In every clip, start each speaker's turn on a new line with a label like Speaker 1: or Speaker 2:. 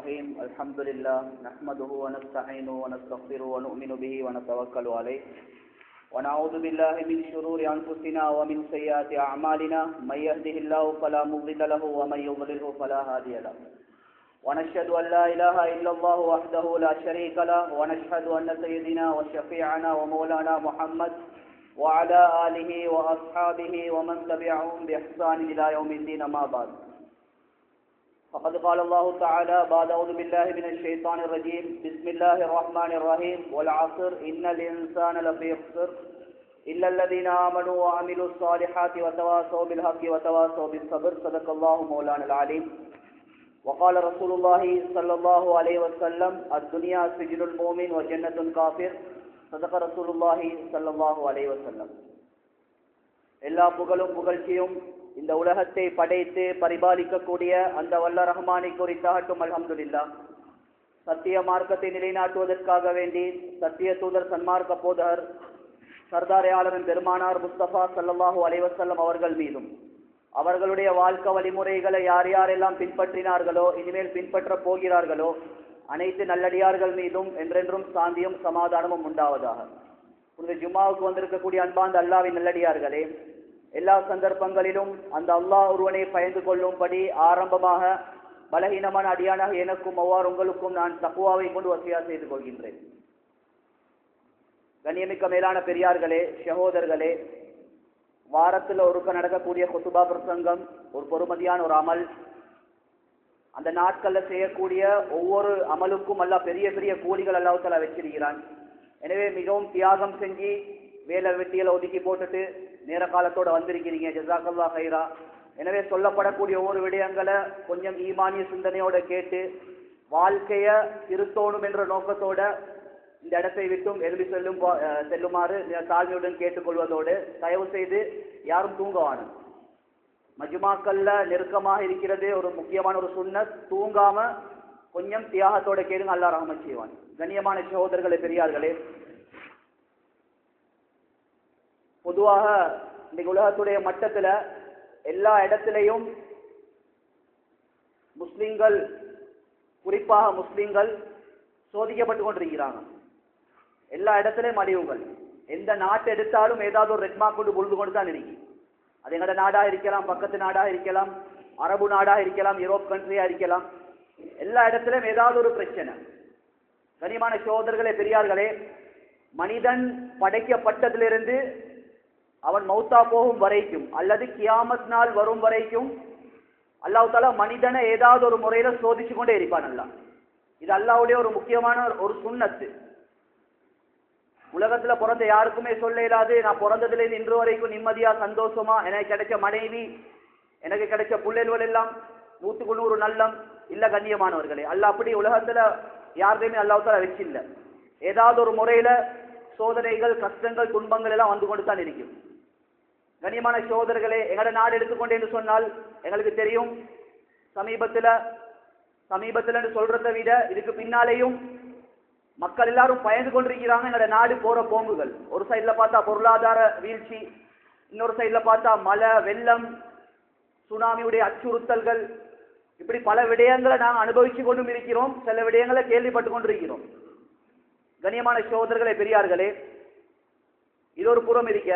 Speaker 1: الرحيم الحمد لله نحمده ونستعينه ونستغفره ونؤمن به ونتوكل عليه ونعوذ بالله من شرور أنفسنا ومن سيئات أعمالنا من يهده الله فلا مضل له ومن يضلله فلا هادي له ونشهد أن لا إله إلا الله وحده لا شريك له ونشهد أن سيدنا وشفيعنا ومولانا محمد وعلى آله وأصحابه ومن تبعهم بإحسان إلى يوم الدين ما بعد فقد قال الله تعالى بعد أعوذ بالله من الشيطان الرجيم بسم الله الرحمن الرحيم والعصر إن الإنسان لفي خسر إلا الذين آمنوا وعملوا الصالحات وتواصوا بالحق وتواصوا بالصبر صدق الله مولانا العليم وقال رسول الله صلى الله عليه وسلم الدنيا سجن المؤمن وجنة الكافر صدق رسول الله صلى الله عليه وسلم. எல்லா புகழும் புகழ்ச்சியும் இந்த உலகத்தை படைத்து பரிபாலிக்கக்கூடிய அந்த வல்ல ரஹ்மானை குறித்தாகட்டும். அல்ஹம்துலில்லாஹ். சத்திய மார்க்கத்தை நிலைநாட்டுவதற்காக வேண்டி சத்திய தூதர் சன்மார்க்க போதகர் சர்தார் ஆலமின் பெருமானார் முஸ்தபா ஸல்லல்லாஹு அலைஹி வஸல்லம் அவர்கள் மீதும் அவர்களுடைய வாழ்க்கை வழிமுறைகளை யார் யாரெல்லாம் பின்பற்றினார்களோ இனிமேல் பின்பற்ற போகிறார்களோ அனைத்து நல்லடியார்கள் மீதும் என்றென்றும் சாந்தியும் சமாதானமும் உண்டாவதாக. இந்த ஜும்மாவுக்கு வந்திருக்கக்கூடிய அன்பார்ந்த அல்லாஹ்வின் நல்லடியார்களே, எல்லா சந்தர்ப்பங்களிலும் அந்த அல்லாஹ் ஒருவனை பயந்து கொள்ளும்படி ஆரம்பமாக பலகீனமான அடியானாக எனக்கும் அவ்வாறு உங்களுக்கும் நான் தக்வாவை கொண்டு வசியா செய்து கொள்கின்றேன். கண்ணியமிக்க மேலான பெரியார்களே, சகோதரர்களே, வாரத்தில் ஒருக்க நடக்கக்கூடிய குத்துபா பிரசங்கம் ஒரு பொறுமதியான ஒரு அமல். அந்த நாட்களில் செய்யக்கூடிய ஒவ்வொரு அமலுக்கும் அல்லாஹ் பெரிய பெரிய கூலிகள் அல்லாஹ் தஆலா வச்சிருக்கிறான். எனவே மிகவும் தியாகம் செஞ்சு வேலை வெட்டிகளை ஒதுக்கி போட்டுட்டு நேர காலத்தோட வந்திருக்கிறீங்க. ஜஸாக்கல்லாஹ் ஹைரா. எனவே சொல்லப்படக்கூடிய ஒவ்வொரு விடயங்களை கொஞ்சம் ஈமானிய சிந்தனையோட கேட்டு வாழ்க்கையை திருத்தோணும் என்ற நோக்கத்தோட இந்த இடத்தை விட்டும் எழுதி செல்லுமாறு தாழ்மையுடன் கேட்டுக்கொள்வதோடு தயவு செய்து யாரும் தூங்கவானும். மஜ்மாக்கல்ல நெருக்கமாக இருக்கிறது ஒரு முக்கியமான ஒரு சுன்னத். தூங்காம கொஞ்சம் தியாகத்தோட கேளுங்க, அல்லாஹ் ரஹ்மத் செய்வான். கண்ணியமான சகோதரர்களே, பெரியார்களே, பொதுவாக இந்த உலகத்துடைய மட்டத்துல எல்லா இடத்திலையும் முஸ்லிம்கள், குறிப்பாக முஸ்லிம்கள் சோதிக்கப்பட்டு கொண்டிருக்கிறாங்க. எல்லா இடத்திலையும் அழிவுகள். எந்த நாட்டை எடுத்தாலும் ஏதாவது ஒரு ரெட் மார்க் கொண்டு பொழுது கொண்டு தான் இருக்கு. அது எங்களோட நாடாக இருக்கலாம், பக்கத்து நாடாக இருக்கலாம், அரபு நாடாக இருக்கலாம், யூரோப் கண்ட்ரியா இருக்கலாம். எல்லா இடத்திலும் ஏதாவது ஒரு பிரச்சனை. கனிமான சகோதரர்களே, பெரியார்களே, மனிதன் படைக்கப்பட்டதிலிருந்து அவன் மௌத்தா போகும் வரைக்கும் அல்லது கியாமத் நாள் வரும் வரைக்கும் அல்லாஹ் தஆலா மனிதனை ஏதாவது ஒரு முறையில சோதிச்சு கொண்டே இருப்பான். அல்லாஹ் இது அல்லாஹ்வுடைய ஒரு முக்கியமான ஒரு சுன்னத்து. உலகத்துல பிறந்த யாருக்குமே சொல்ல இயலாது நான் பிறந்ததுலேருந்து இன்று வரைக்கும் நிம்மதியா சந்தோஷமா எனக்கு கிடைச்ச மனைவி எனக்கு கிடைச்ச பிள்ளைகள் எல்லாம் 100க்கு 100 நல்லம் இல்ல. கண்ணியமானவர்களே, அல்லாஹ் அப்படி உலகத்துல யாருமே அல்லாஹ் தஆலா வச்சில்ல. ஏதாவது ஒரு முறையில சோதனைகள், கஷ்டங்கள், துன்பங்கள் எல்லாம் வந்து கொண்டு தான் இருக்கும். கண்ணியமான சகோதரர்களே, எங்களோட நாடு எடுத்துக்கொண்டே என்று சொன்னால் எங்களுக்கு தெரியும், சமீபத்தில் சொல்றதை விட இதுக்கு பின்னாலேயும் மக்கள் எல்லாரும் பயந்து கொண்டிருக்கிறாங்க. எங்களோட நாடு போற போங்குகள், ஒரு சைட்ல பார்த்தா பொருளாதார வீழ்ச்சி, இன்னொரு சைட்ல பார்த்தா மழை, வெள்ளம், சுனாமியுடைய அச்சுறுத்தல்கள், இப்படி பல விடயங்களை நாங்கள் அனுபவிச்சு கொண்டும் இருக்கிறோம். சில விடயங்களை கேள்விப்பட்டு கொண்டிருக்கிறோம். கண்ணியமான சகோதரர்களே, பெரியார்களே, இது ஒரு புறம் இருக்க,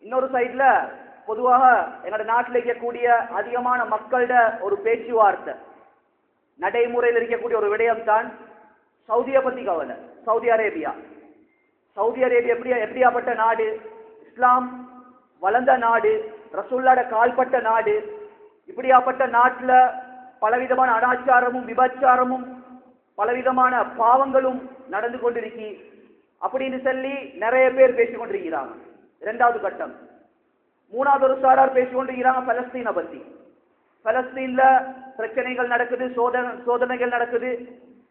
Speaker 1: இன்னொரு சைட்ல பொதுவாக எங்களோட நாட்டில் இருக்கக்கூடிய அதிகமான மக்களோட ஒரு பேச்சுவார்த்தை நடைமுறையில் இருக்கக்கூடிய ஒரு விடயம் தான் சவுதியை பத்தி கவலை. சவுதி அரேபியா எப்படியாப்பட்ட நாடு? இஸ்லாம் வளர்ந்த நாடு, ரசூலுல்லாஹ்வோட கால்பட்ட நாடு. இப்படியாப்பட்ட நாட்டில் பலவிதமான அனாச்சாரமும் விபச்சாரமும் பலவிதமான பாவங்களும் நடந்து கொண்டிருக்கி அப்படின்னு சொல்லி நிறைய பேர் பேசிக் கொண்டிருக்கிறாங்க. இரண்டாவது கட்டம். மூணாவது ஒரு சாரார் பேசிக் கொண்டிருக்கிறாங்க பலஸ்தீனை பத்தி. பலஸ்தீன்ல பிரச்சனைகள் நடக்குது, சோதனைகள் நடக்குது,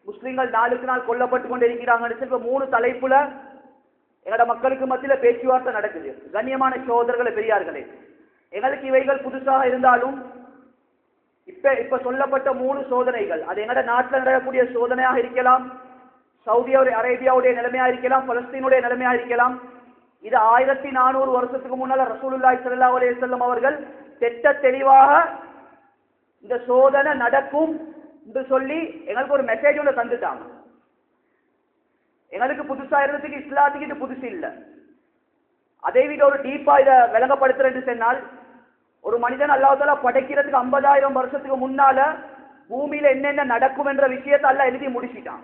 Speaker 1: முஸ்லிம்கள் நாளுக்கு நாள் கொல்லப்பட்டு கொண்டு இருக்கிறாங்கன்னு சொல்லி 3 தலைப்புல எங்களோட மக்களுக்கு மத்தியில பேச்சுவார்த்தை நடக்குது. கண்ணியமான சகோதரர்களே, பெரியார்களே, எங்களுக்கு இவைகள் புதுசாக இருந்தாலும் இப்ப சொல்லப்பட்ட 3 சோதனைகள் அது எங்களோட நாட்டில் நடக்கக்கூடிய சோதனையாக இருக்கலாம், சவுதி அரேபியாவுடைய நிலைமையா இருக்கலாம், பலஸ்தீனுடைய நிலைமையா இருக்கலாம். இது 1400 வருஷத்துக்கு முன்னால ரசூலுல்லாஹி ஸல்லல்லாஹு அலைஹி வஸல்லம் அவர்கள் தெட்ட தெளிவாக இந்த சோதனை நடக்கும், என்று சொல்லி எங்களுக்கு ஒரு மெசேஜ் ஒன்று தந்துட்டாங்க. எங்களுக்கு புதுசா இருந்ததுக்கு இஸ்லாத்துக்கு இது புதுசு இல்லை. அதை விட ஒரு டீப்பா இதை விளங்கப்படுத்துறேன்னு சொன்னால், ஒரு மனிதன் அல்லாஹ் தஆலா படைக்கிறதுக்கு 50,000 வருஷத்துக்கு முன்னால பூமியில என்னென்ன நடக்கும் என்ற விஷயத்தை அல்லாஹ் எழுதி முடிச்சிட்டான்.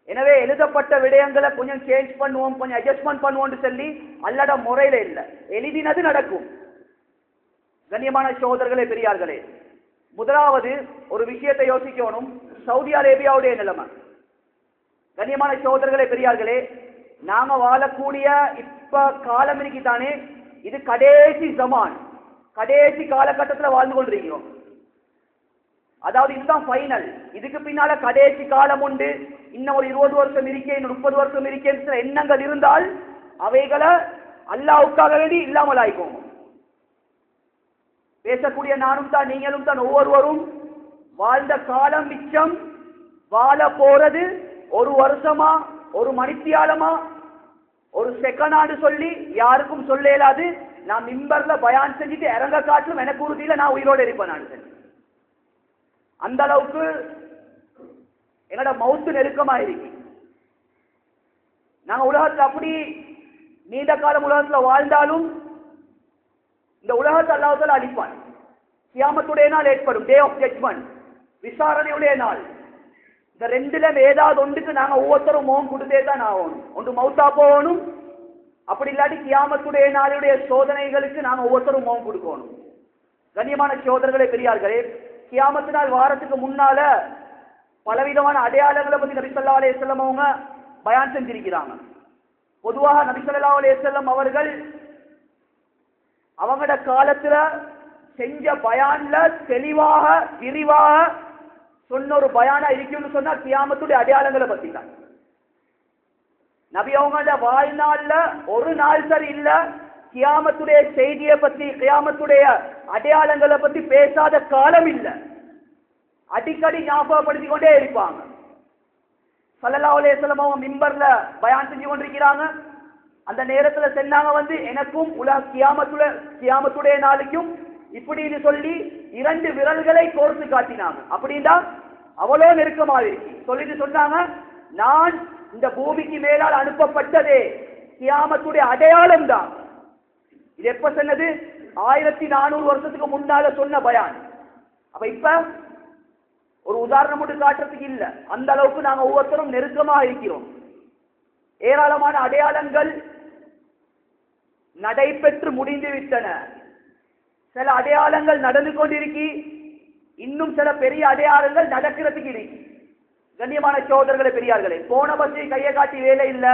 Speaker 1: எனவே எழுதப்பட்ட விடயங்களை கொஞ்சம் சேஞ்ச் பண்ணுவோம், கொஞ்சம் அட்ஜஸ்ட்மெண்ட் பண்ணுவோம்னு சொல்லி அல்லாட முறையில இல்லை, எழுதினது நடக்கும். கண்ணியமான சகோதரர்களே பெரியார்களே, முதலாவது ஒரு விஷயத்தை யோசிக்கணும், சவுதி அரேபியாவுடைய நிலைமை. கண்ணியமான சகோதரர்களே பெரியார்களே, நாம வாழக்கூடிய இப்ப காலம் இருக்குதானே, இது கடைசி ஜமான், கடைசி காலகட்டத்தில் வாழ்ந்து கொண்டிருக்கிறோம். அதாவது இதுதான் ஃபைனல். இதுக்கு பின்னால கடைசி காலம் உண்டு, இன்னும் ஒரு 20 வருஷம் இருக்கே, இன்னும் 30 வருஷம் இருக்கே எண்ணங்கள் இருந்தால் அவைகளை அல்லாஹ்வுக்காக வேண்டி இல்லாமல் ஆயிக்கும். பேசக்கூடிய நானும் தான் நீங்களும் தான் ஒவ்வொருவரும் வாழ்ந்த காலம் மிச்சம், வாழ போறது ஒரு வருஷமா, ஒரு மணித்தியாலமா, ஒரு செகண்ட் சொல்லி யாருக்கும் சொல்ல இயலாது. நான் மிம்பர்ல பயான் செஞ்சுட்டு இறங்க காட்டும் எனக்கு உறுதியில நான் உயிரோடு இருப்பேன். நான் அந்த அளவுக்கு என்னோட மவுத்து நெருக்கமா இருக்கு. நாங்க உலகத்துல அப்படி நீண்ட காலம் உலகத்துல வாழ்ந்தாலும் இந்த உலகத்தை அல்லாஹ் தஆலா அழிப்பான். கியாமத்துடைய நாள் ஏற்படும், டே ஆஃப் ஜட்ஜ்மெண்ட், விசாரணையுடைய நாள். இந்த ரெண்டுல ஏதாவது ஒன்றுக்கு நாங்க ஒவ்வொருத்தரும் முகம் கொடுத்தே தான் ஆகணும். ஒன்று மௌத்தா போகணும், அப்படி இல்லாட்டி கியாமத்துடைய நாளுடைய சோதனைகளுக்கு நாங்க ஒவ்வொருத்தரும் முகம் கொடுக்கணும். கண்ணியமான சகோதரர்களே பெரியார்களே, கியாமத்து நாள் வாரத்துக்கு முன்னால பலவிதமான அடையாளங்களை பத்தி நபி ஸல்லல்லாஹு அலைஹி வஸல்லம் அவங்க பயான் செஞ்சிருக்கிறாங்க. பொதுவாக நபி ஸல்லல்லாஹு அலைஹி வஸல்லம் அவர்கள் அவங்களோட காலத்துல செஞ்ச பயான்ல தெளிவாக விரிவாக சொன்ன ஒரு பயானா இருக்குன்னு சொன்னா கியாமத்துடைய அடையாளங்களை பத்தி தான். நபி அவங்களோட வாழ்நாள்ல ஒரு நாள் சரி இல்ல கியாமத்துடைய செய்தியை பத்தி, கியாமத்துடைய அடையாளங்களை பத்தி பேசாத காலம் இல்ல. அடிக்கடி ஞாபகப்படுத்திக் கொண்டே இருப்பாங்க. ஸல்லல்லாஹு அலைஹி வஸல்லம் அவங்க மிம்பர்ல பயான் செஞ்சு கொண்டிருக்கிறாங்க. அந்த நேரத்துல சொன்னாங்க எனக்கும் கியாமத்துடைய நாளைக்கும் இப்படின்னு சொல்லி 2 விரல்களை கோர்த்து காட்டினாங்க. அப்படின்னா அவ்வளோ நெருக்கமா இருக்கு. சொல்லிட்டு சொன்னாங்க, நான் இந்த பூமிக்கு மேலால் அனுப்பப்பட்டதே கியாமத்துடைய அடையாளம் தான். இது எப்ப சொன்னது? 1400 வருஷத்துக்கு முன்னால சொன்ன பயான். அப்ப இப்ப ஒரு உதாரணம் மட்டும் காட்டுறதுக்கு இல்ல, அந்த அளவுக்கு நாங்க ஒவ்வொருத்தரும் நெருக்கமா இருக்கிறோம். ஏராளமான அடையாளங்கள் நடைபெற்று முடிந்து விட்டன. சில அடையாளங்கள் நடந்து கொண்டிருக்கி, இன்னும் சில பெரிய அடையாளங்கள் நடக்கிறதுக்கு இருக்கு. கண்ணியமான சகோதரர்களே பெரியார்களே, போன பற்றி கையை காட்டி வேலை இல்ல,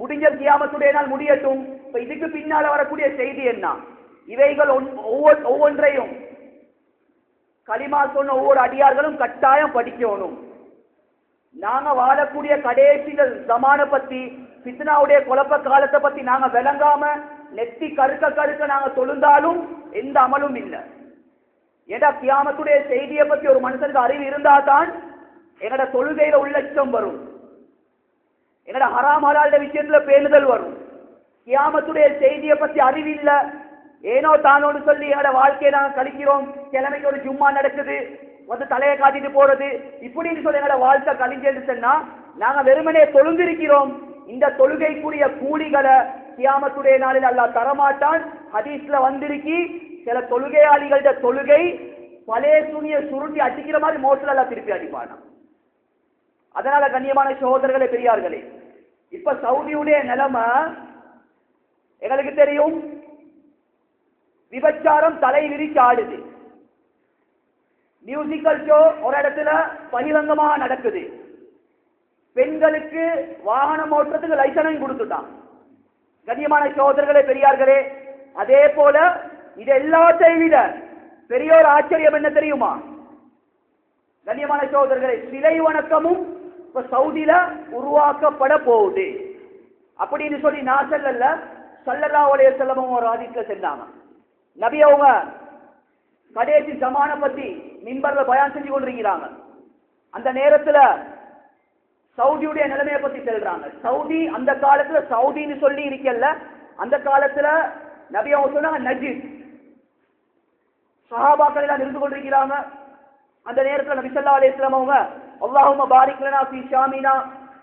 Speaker 1: முடிஞ்ச கியாமத்துடைய நாள் முடியட்டும். இப்ப இதுக்கு பின்னால வரக்கூடிய செய்தி என்ன? இவைகள் ஒவ்வொன்றையும் களிமா சொன்ன ஒவ்வொரு அடியார்களும் கட்டாயம் படிக்கணும். நாங்க வாழக்கூடிய கடைசிகள் ஜமான பத்தி, ஃபித்னாவுடைய குழப்ப காலத்தை பத்தி நாங்க விளங்காம நெத்தி கருக்க நாங்க தொழுந்தாலும் எந்த அமலும் இல்லை. ஏன்னா கியாமத்துடைய செய்தியை பத்தி ஒரு மனுஷனுக்கு அறிவு இருந்தா தான் என்னோட தொழுகையில உள்ளட்சம் வரும், என்னோட ஹராம் ஹலால் விஷயத்துல பேணுதல் வரும். கியாமத்துடைய செய்தியை பத்தி அறிவு இல்ல, ஏனோ தானோன்னு சொல்லி என்னோட வாழ்க்கையை நாங்க கழிக்கிறோம். கிழமைக்கு ஒரு ஜும்மா நடக்குது, தலையை காட்டிட்டு போறது, இப்படின்னு சொல்லி என்னோட வாழ்க்கை கழிஞ்சேன்னு சொன்னா நாங்க வெறுமனே தொழுந்திருக்கிறோம். இந்த தொழுகைக்குரிய கூலிகளை கியாமத்துடைய நாளில் அல்லாஹ் தரமாட்டான். ஹதீஸ்ல வந்திருக்கி சில தொழுகையாளிகளோட தொழுகை பழைய துணியை சுருட்டி அடிக்கிற மாதிரி மோட்டர் எல்லாம் திருப்பி அடிப்பானா. அதனால கண்ணியமான சகோதரர்களே பெரியார்களே, இப்ப சவுதியுடைய நிலைமை எங்களுக்கு தெரியும். விபச்சாரம் தலை விரிச்சு ஆடுது. மியூசிக்கல் ஷோ ஒரு இடத்துல பகிரங்கமாக நடக்குது. பெண்களுக்கு வாகனம் ஓட்டுறதுக்கு லைசன்ஸ் கொடுத்துட்டான். கண்ணியமான சகோதரர்களே பெரியார்களே, அதே போல இது எல்லாத்தையும் விட பெரிய ஒரு ஆச்சரியம் என்ன தெரியுமா? கண்ணியமான சகோதரர்களே, சிலை வணக்கமும் இப்ப சவுதியில உருவாக்கப்பட போகுது அப்படின்னு சொல்லி நான் சொல்லல, ஸல்லல்லாஹு அலைஹி வஸல்லம் ஒரு ஹதீஸ்ல சொன்னாங்க. நபி அவங்க கடைசி ஜமான பத்தி மிம்பர்ல பயான் செஞ்சு கொண்டிருக்கிறாங்க. அந்த நேரத்துல சவுதியுடைய நிலைமையை பத்தி சொல்றாங்க. சவுதி அந்த காலத்துல சவுதின்னு சொல்லி இருக்கல, அந்த காலத்துல நபி அவங்க சொன்னாங்க நஜீஸ். சஹாபாக்கள் எல்லாம் இருந்து கொண்டிருக்கிறாங்க. அந்த நேரத்தில் நபி ஸல்லல்லாஹு அலைஹி வஸல்லம் அவங்க அல்லாஹும்ம பாரிக் லனா ஃபீ ஷாமினா,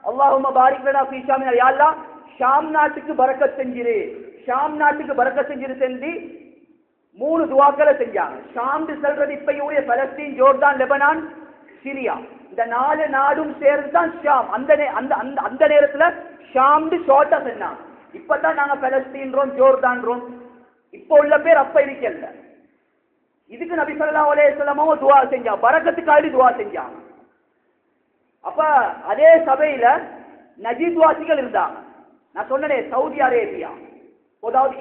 Speaker 1: அல்லாஹும்ம பாரிக் லனா ஃபீ ஷாமினா, யா அல்லாஹ் ஷாம் நாட்டுக்கு பரக்கத் செஞ்சிரு, ஷாம் நாட்டுக்கு பரக்கத் செஞ்சிரு செஞ்சு 3 துஆக்களை செஞ்சாங்க. ஷாம் சொல்றது இப்பயுடைய பலஸ்தீன், ஜோர்தான், லெபனான், சிரியா, இந்த 4 நாடும் சேர்ந்து தான் ஷாம். அந்த நேரத்துல ஷாம் ஷார்ட்டா சொன்னாங்க. இப்பதான் நாங்க பலஸ்தீன் ஜோர்தான், இப்ப உள்ள பேர் அப்ப இருக்கல. இதுக்கு நபி ஸல்லல்லாஹு அலைஹி வஸல்லம் துஆ செஞ்சாங்க, பரக்கத்துக்காக துஆ செஞ்சாங்க. அப்ப அதே சபையில நஜீத் வாசிகள் இருந்தாங்க. நான் சொன்னேன் சவுதி அரேபியா, அதாவது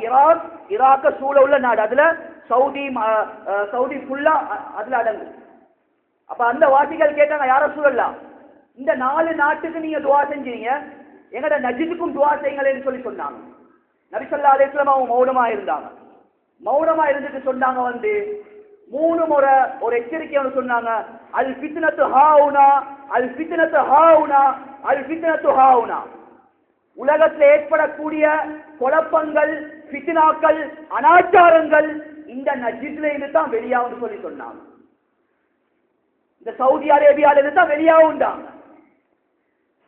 Speaker 1: ஈராக்க சூழ உள்ள நாடு, அதுல சவுதி ஃபுல்லா அதுல அடங்கும். அப்ப அந்த வாசிகள் கேட்டாங்க, யார சூழல்லாம் இந்த 4 நாட்டுக்கு நீங்க துஆ செஞ்சீங்க, எங்கட நஜீதுக்கும் துஆ செய்யுங்களேன்னு சொன்னாங்க. நபி ஸல்லல்லாஹு அலைஹி வஸல்லம் அவங்க மௌனமா இருந்தாங்க. மௌனமா இருந்துட்டு சொன்னாங்க 3 முறை ஒரு எச்சரிக்கை சொன்னாங்க, அல் ஃபித்னத்து ஹாவுனா, அல் ஃபித்னத்து ஹாவுனா, அல் ஃபித்னத்து ஹாவுனா. உலகத்தில் ஏற்படக்கூடிய குழப்பங்கள், ஃபித்னாக்கள், அனாச்சாரங்கள் இந்த நஜீத்ல இருந்து தான் வெளியாகும் சொன்னாங்க. இந்த சவுதி அரேபியால இருந்து தான் வெளியாகும்டாங்க.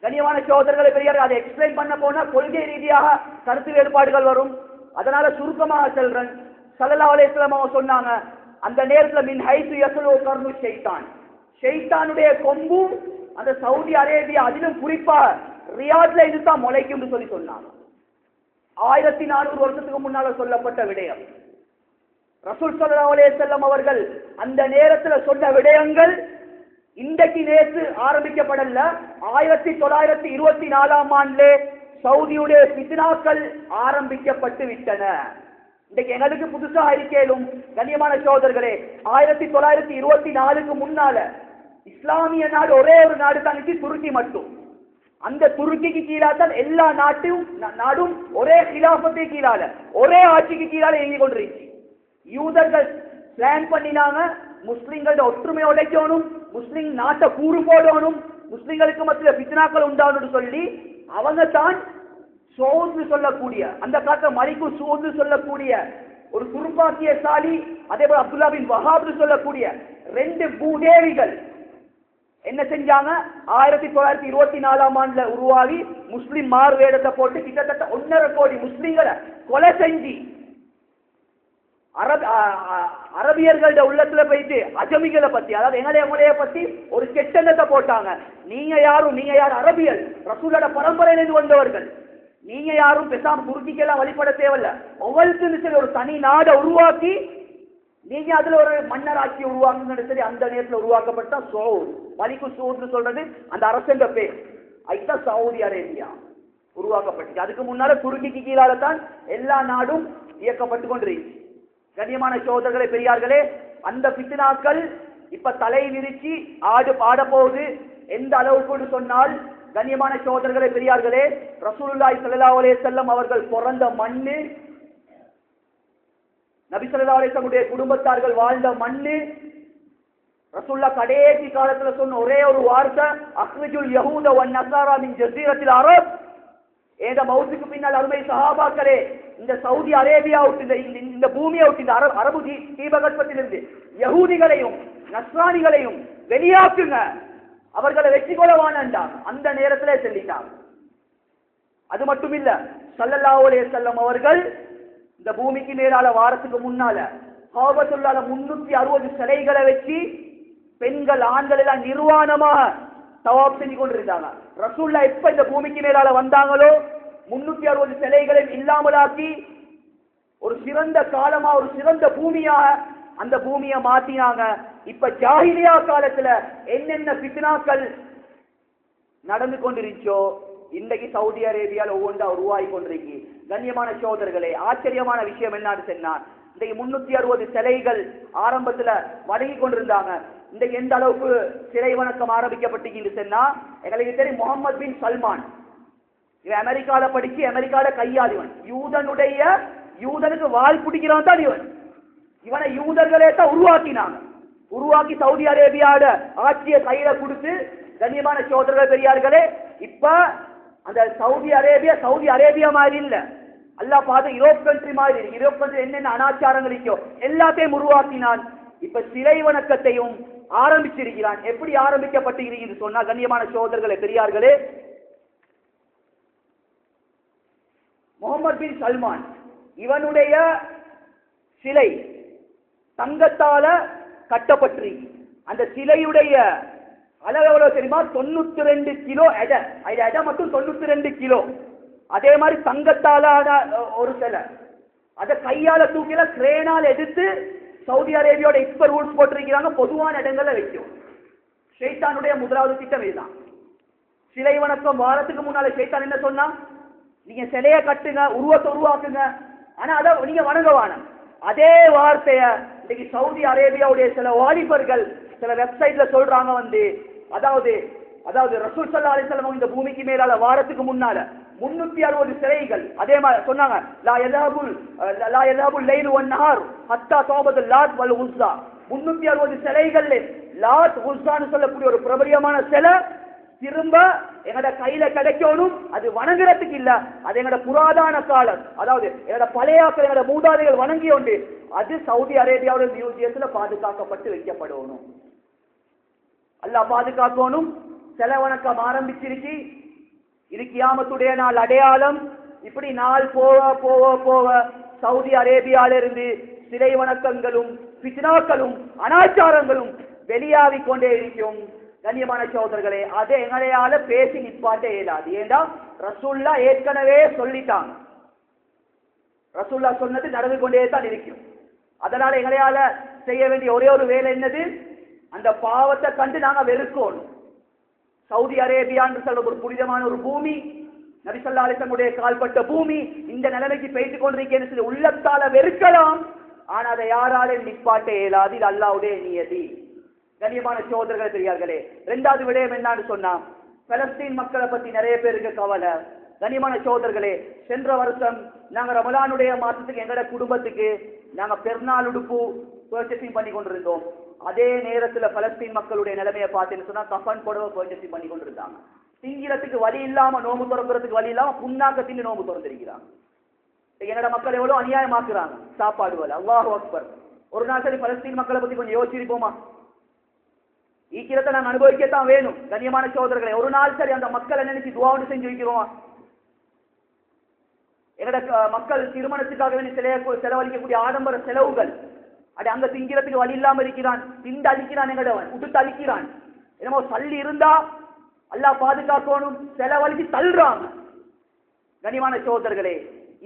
Speaker 1: கண்ணியமான சகோதரர்களை பெரியார், அதை எக்ஸ்பிளைன் பண்ண போனா கொள்கை ரீதியாக கருத்து வேறுபாடுகள் வரும். அதனால சுருக்கமாக சொல்றேன். ஸல்லல்லாஹு அலைஹி வஸல்லம் அவங்க சொன்னாங்க, அந்த நேரத்தில் மின் ஹைசு யஸ்லு கர்னு ஷைத்தான், ஷைத்தானுடைய கொம்பு அந்த சவுதி அரேபியா, அதிலும் குறிப்பா ரியாத்ல இருந்து தான் முளைக்கும் சொன்னாங்க. 1400 வருஷத்துக்கு முன்னால சொல்லப்பட்ட விடயம். ரசூல் ஸல்லல்லாஹு அலைஹி வஸல்லம் அவர்கள் அந்த நேரத்தில் சொன்ன விடயங்கள் இன்றைக்கு நேற்று ஆரம்பிக்கப்படல. 1924ஆம் ஆண்டிலே சவுதியுடைய ஃபித்னாக்கள் ஆரம்பிக்கப்பட்டு விட்டன. இன்றைக்கு எங்களுக்கு புதுசாக இருக்கேனும். கண்ணியமான சகோதரர்களே, 1924க்கு முன்னால இஸ்லாமிய நாடு ஒரே ஒரு நாடு தான், துருக்கி மட்டும். அந்த துருக்கிக்கு கீழாக தான் எல்லா நாடும் ஒரே கிலாபத்தை கீழால, ஒரே ஆட்சிக்கு கீழால இயங்கிக் கொண்டிருச்சு. யூதர்கள் பிளான் பண்ணினாங்க, முஸ்லிம்களோட ஒற்றுமை உடைக்கணும், முஸ்லிம் நாட்டை கூறு போடணும், முஸ்லிம்களுக்கு மத்திய ஃபித்னாக்கள் உண்டாகணும்னு சொல்லி அவங்க தான் சோது சொல்லக்கூடிய, அந்த காலத்துல மலிக்கு சோது சொல்லக்கூடிய ஒரு துருப்பாக்கியசாலி, அதே போல அப்துல்லா பின் வஹாப் சொல்லக்கூடிய 2 பூதேவிகள் என்ன செஞ்சாங்க, 1924ஆம் ஆண்டுல உருவாகி முஸ்லிம் மார்வேடத்தை போட்டு கிட்டத்தட்ட 1.5 கோடி முஸ்லிம்களை கொலை செஞ்சு அரபியர்களோட உள்ளத்துல போயிட்டு அஜமிகளை பத்தி, அதாவது எங்களைய பத்தி ஒரு கெட்டெண்ணத்தை போட்டாங்க. நீங்க யார் அரபியல், ரசூலோட பரம்பரையிலிருந்து வந்தவர்கள், நீங்க யாரும் பேசாம துருக்கிக்கெல்லாம் வழிபட தேவையில்ல, ஒவ்வொருத்தரும் ஒரு தனி நாடை உருவாக்கி நீங்க அதுல ஒரு மன்னராட்சி உருவாக்குன்னு சொல்லி அந்த நேரத்தில் உருவாக்கப்பட்ட சவுத், மலிக்கு சவுத் சொல்றது அந்த அரசங்க பேர். அதுதான் சவுதி அரேபியா உருவாக்கப்பட்டுச்சு. அதுக்கு முன்னால துருக்கிக்கு கீழால தான் எல்லா நாடும் இயக்கப்பட்டு கொண்டிருச்சு. கண்ணியமான சகோதரர்களே பெரியார்களே, அந்த ஃபித்னாக்கள் இப்ப தலை விரிச்சு ஆட போகுது. எந்த அளவுக்கு சொன்னால், கண்ணியமான சகோதரர்களே பெரியார்களே, ரசூலுல்லாஹி ஸல்லல்லாஹு அலைஹி வஸல்லம் அவர்கள் பிறந்த மண்ணு, நபி ஸல்லல்லாஹு அலைஹி வஸல்லம் குடும்பத்தார்கள் வாழ்ந்த மண்ணு, ரசூலுல்லாஹ் கடைசி காலத்துல சொன்ன ஒரே ஒரு வார்த்தை, அக்ரிஜுல் யஹூத வன் நஸாரா மின் ஜஸீரத்தில் அரப். ஏத மௌத்துக்கு பின்னால் அருமை சஹாபாக்களே, இந்த சவுதி அரேபியா விட்டு, இந்த பூமியை விட்டு, இந்த அரபு தீபகற்பத்திலிருந்து யஹூதிகளையும் நஸ்ரானிகளையும் வெளியாக்குங்க, அவர்களை வெற்றி கொள்ளவானாண்டாங்க. அந்த நேரத்திலே சொல்லிட்டாங்க. அது மட்டும் இல்ல, ஸல்லல்லாஹு அலைஹி வஸல்லம் அவர்கள் இந்த பூமிக்கு மேலால வாரத்துக்கு முன்னால காபத்துல்லாஹ் 360 சிலைகளை வச்சு பெண்கள் ஆண்கள் எல்லாம் நிர்வாணமாக தவாப் செஞ்சு கொண்டிருந்தாங்க. ரசூலுல்லாஹ் எப்ப இந்த பூமிக்கு மேலால வந்தாங்களோ 360 சிலைகளை இல்லாமலாக்கி ஒரு சிறந்த காலமா, ஒரு சிறந்த பூமியாக அந்த பூமியை மாத்தினாங்க. இப்ப ஜாஹிலியா காலத்துல என்னென்ன ஃபித்னாக்கள் நடந்து கொண்டிருச்சோ இன்றைக்கு சவுதி அரேபியால ஒவ்வொன்றா உருவாகி கொண்டிருக்கு. கண்ணியமான சகோதரர்களே, ஆச்சரியமான விஷயம் என்னன்னு சொன்னா, இன்றைக்கு 360 சிலைகள் ஆரம்பத்துல வணங்கி கொண்டிருந்தாங்க. இன்றைக்கு எந்த அளவுக்கு சிலை வணக்கம் ஆரம்பிக்கப்பட்டு சொன்னா, எங்களுக்கு தெரியும் முகமது பின் சல்மான், இவன் அமெரிக்கால படிச்சு அமெரிக்கால கையாளிவன், யூதனுக்கு வால் பிடிக்கிறவன் தான் இவன். இவனை யூதர்களே தான் உருவாக்கினாங்க. உருவாக்கி சவுதி அரேபியாவோட ஆட்சியை கையில கொடுத்து, கண்ணியமான சகோதரர்கள் பெரியார்களே, இப்ப அந்த சவுதி அரேபியா மாதிரி இல்ல, அல்லாஹ் பார்த்து யூரோப் கண்ட்ரி மாதிரி, யூரோப் கண்ட்ரி என்னென்ன அனாச்சாரங்கள் இருக்கோ எல்லாத்தையும் உருவாக்கினான். இப்ப சிலை வணக்கத்தையும் ஆரம்பிச்சிருக்கிறான். எப்படி ஆரம்பிக்கப்பட்டிருக்கிறது சொன்னா, கண்ணியமான சகோதரர்களே பெரியார்களே, முகமது பின் சல்மான் இவனுடைய சிலை தங்கத்தால கட்டப்பட்டு, அந்த சிலையுடைய அளவு எவ்வளவு தெரியுமா? 92 கிலோ எடை. எடை மட்டும் 92 கிலோ. அதே மாதிரி தங்கத்தால ஒரு சிலை, அதை கையால தூக்கில கிரேனால் எடுத்து சவுதி அரேபியாவோட இப்ப ரூல்ஸ் போட்டிருக்கிறாங்க, பொதுவான இடங்கள்ல வைக்கும். ஷைத்தானுடைய முதலாவது திட்டம் இதுதான். சிலை வணக்கம் வாரத்துக்கு முன்னால ஷைத்தான் என்ன சொன்னா, நீங்க சிலைய கட்டுங்க, உருவத்தை உருவாக்குங்க, ஆனா அதை நீங்க வணங்கவான. அதே வார்த்தைய இன்னைக்கு சவுதி அரேபியாவுடைய சில வாலிபர்கள் சில வெப்சைட்ல சொல்றாங்க வந்து, அதாவது ரசூல் ஸல்லல்லாஹு அலைஹி வஸல்லம் இந்த பூமிக்கு மேலால வாரத்துக்கு முன்னால 360 சிலைகள் அதே மாதிரி சொன்னாங்க. லா யذهبுல் லைலு வன் நஹார் ஹத்தா தௌபத்துல் லாத் வல் உஸ்ஸா. 360 சிலைகள்ல லாத் உஸ்ஸான்னு சொல்லக்கூடிய ஒரு பிரபலியமான சிலை திரும்ப எங்கட கையில கிடைக்கணும். அது வணங்குறதுக்கு இல்ல, அது எங்கட புராதன காலம், அதாவது எங்கட பழையாக்கள் எங்கட மூதாதைகள் வணங்கி உண்டு. அது சவுதி அரேபியாவோட மியூசியத்துல பாதுகாக்கப்பட்டு வைக்கப்படணும். அல்லாஹ் பாதுகாக்கணும். சிலை வணக்கம் ஆரம்பிச்சிருச்சு. இது கியாமத்துடைய நாள் அடையாளம். இப்படி நாள் போக போக போக சவுதி அரேபியால இருந்து சிலை வணக்கங்களும் பித்னாக்களும் அனாச்சாரங்களும் வெளியாகிக் கொண்டே இருக்கும். கண்ணியமான சகோதரர்களே, அதை எங்களையால பேசி நிப்பாட்ட இயலாது. ஏண்டா ரசூல்லா ஏற்கனவே சொல்லிட்டாங்க. ரசூல்லா சொன்னது நடந்து கொண்டே தான் இருக்கும். அதனால எங்களையால செய்ய வேண்டிய ஒரே ஒரு வேலை என்னது, அந்த பாவத்தை கண்டு நாங்க வெறுக்கணும். சவுதி அரேபியா என்று சொல்ற ஒரு புனிதமான ஒரு பூமி, நபி ஸல்லல்லாஹு அலைஹி வஸல்லம் கால்பட்ட பூமி, இந்த நிலைமைக்கு பேசிக் கொண்டிருக்கேன்னு உள்ளத்தால வெறுக்கலாம். ஆனா அதை யாராலும் நிப்பாட்ட இயலாது. இது அல்லாஹ்வுடைய நியதி. கண்ணியமான சகோதரர்களே பெரியார்களே, இரண்டாவது விடயம் என்னன்னு சொன்னா, பலஸ்தீன் மக்களை பத்தி நிறைய பேருக்கு கவலை. கண்ணியமான சகோதரர்களே, சென்ற வருஷம் நாங்க ரமலானுடைய மாசத்துக்கு எங்கட குடும்பத்துக்கு நாங்க பெருநாள் உடுப்பு பர்ச்சேசிங் பண்ணி கொண்டிருந்தோம். அதே நேரத்துல பலஸ்தீன் மக்களுடைய நிலைமையை பார்த்தேன்னு சொன்னா, கஃபன் புடவை பர்ச்சேசிங் பண்ணி கொண்டிருந்தாங்க. திங்கிறதுக்கு வழி இல்லாம, நோம்பு திறக்கிறதுக்கு வழி இல்லாம புண்ணாக்க தின்னு நோம்பு திறந்திருக்கிறாங்க. என்னோட மக்கள் எவ்வளவு அநியாயமாக்குறாங்க சாப்பாடு வலை. அல்லாஹு அக்பர். ஒரு நாள் சரி பலஸ்தீன் மக்களை பத்தி கொஞ்சம் யோசிச்சிருப்போமா? ஈக்கிரத்தை நாங்கள் அனுபவிக்கத்தான் வேணும். கண்ணியமான சகோதரர்களை, ஒரு நாள் சரி அந்த மக்களை நினைச்சு துஆ செஞ்சு வைக்கிறோமா? எங்கட மக்கள் திருமணத்துக்காக வேண்டி செலவழிக்கக்கூடிய ஆடம்பர செலவுகள், அது அங்க திங்கிறதுக்கு வழி இல்லாம இருக்கிறான், திண்டு அழிக்கிறான், எங்கடவன் உடுத்து அழிக்கிறான். என்னமோ சல்லி இருந்தா அல்லாஹ் பாதுகாக்கணும், செலவழிச்சு தள்ளுறாங்க. கண்ணியமான சகோதரர்களே,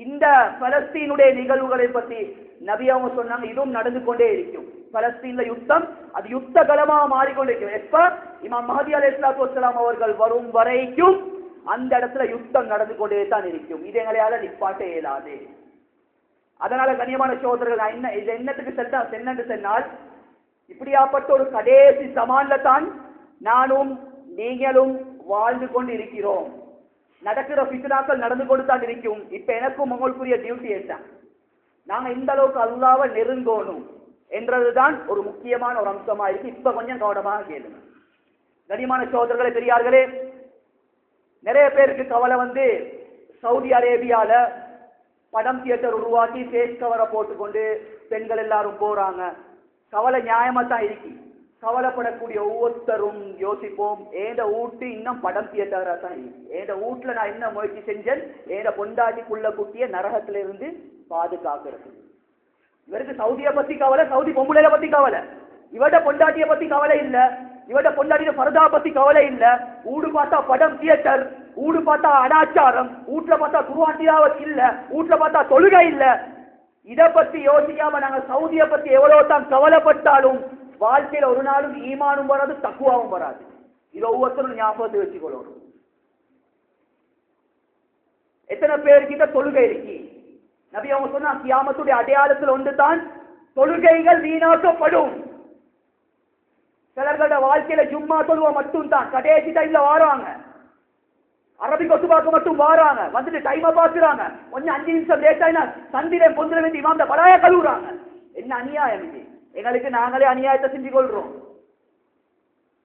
Speaker 1: இந்த பலஸ்தீனுடைய நிகழ்வுகளை பத்தி நபி அவங்க சொன்னாங்க, இதுவும் நடந்து கொண்டே இருக்கும். பலஸ்தீன்ல யுத்தம், அது யுத்த களமாக மாறிக்கொண்டிருக்கும். எப்ப இமாம் மஹதி அலைஹிஸ்ஸலாத்து வஸ்ஸலாம் அவர்கள் வரும் வரைக்கும் அந்த இடத்துல யுத்தம் நடந்து கொண்டே தான் இருக்கும். இது எங்களையால நிப்பாட்ட இயலாது. அதனால கண்ணியமான சகோதரர்கள், இது என்னத்துக்கு சென்று சொன்னால், இப்படியாப்பட்ட ஒரு கடைசி சமான்ல தான் நானும் நீங்களும் வாழ்ந்து கொண்டு இருக்கிறோம். நடக்கிற ஃபித்னாக்கள் நடந்து கொண்டு தான் இருக்கும். இப்ப எனக்கும் உங்களுக்குரிய டியூட்டி என்ன? நாங்க இந்த அளவுக்கு அல்லாஹ்வை நெருங்கணும் என்றதுதான் ஒரு முக்கியமான ஒரு அம்சமா இருக்கு. இப்ப கொஞ்சம் கவனமாக கேளுங்க. கண்ணியமான சகோதரர்களே பெரியார்களே, நிறைய பேருக்கு கவலை வந்து சவுதி அரேபியால படம் தியேட்டர் உருவாக்கி ஃபேஸ் கவரை போட்டுக்கொண்டு பெண்கள் எல்லாரும் போறாங்க. கவலை நியாயமா தான் இருக்கு. கவலைப்படக்கூடிய ஒவ்வொருத்தரும் யோசிப்போம், ஏண்ட வீட்டு இன்னும் படம் தியேட்டரா தான் இருக்கு. ஏண்ட வீட்டுல நான் என்ன முயற்சி செஞ்சேன், ஏண்ட பொண்டாட்டிக்குள்ள குட்டிய நரகத்தில இருந்து பாதுகாக்கிறது. இவருக்கு சவுதியை பத்தி கவலை, சவுதி பொம்பளையில பத்தி கவலை. இவட பொண்டாட்டிய பத்தி கவலை இல்ல, இவட பொண்டாட்டிய பரதா பத்தி கவலை இல்ல. ஊடு பார்த்தா படம் தியேட்டர், ஊடு பார்த்தா அனாச்சாரம், வீட்டுல பார்த்தா குர்ஆன் திலாவத் இல்ல, வீட்டுல பார்த்தா தொழுகை இல்ல. இத பத்தி யோசிக்காம நாங்க சவுதியை பத்தி எவ்வளவு தான் கவலைப்பட்டாலும் வாழ்க்கையில ஒரு நாளும் ஈமானும் வராது, தக்குவாவும் வராது. இது ஒவ்வொருத்தரும் ஞாபகத்தை வச்சுக்கொள்ளணும். எத்தனை பேர்கிட்ட தொழுகை இருக்கு? நபி அவங்க சொன்னா, கியாமத்துடைய அடையாளத்தில் ஒன்று தான் தொழுகைகள் வீணாக்கப்படும். சிலர்களோட வாழ்க்கையில ஜும்மா தொழுவ மட்டும் தான் கடைசி டைம்ல வாராங்க, அரபி கொத்து பார்க்க மட்டும் வாராங்க, வந்துட்டு டைமை பார்க்கிறாங்க, கொஞ்சம் 5 நிமிஷம் லேட் ஆயினா சந்திர பொந்திர வேண்டி இமாம் படாய கழுவுறாங்க. என்ன அநியாயம் இது? எங்களுக்கு நாங்களே அநியாயத்தை செஞ்சு கொள்றோம்.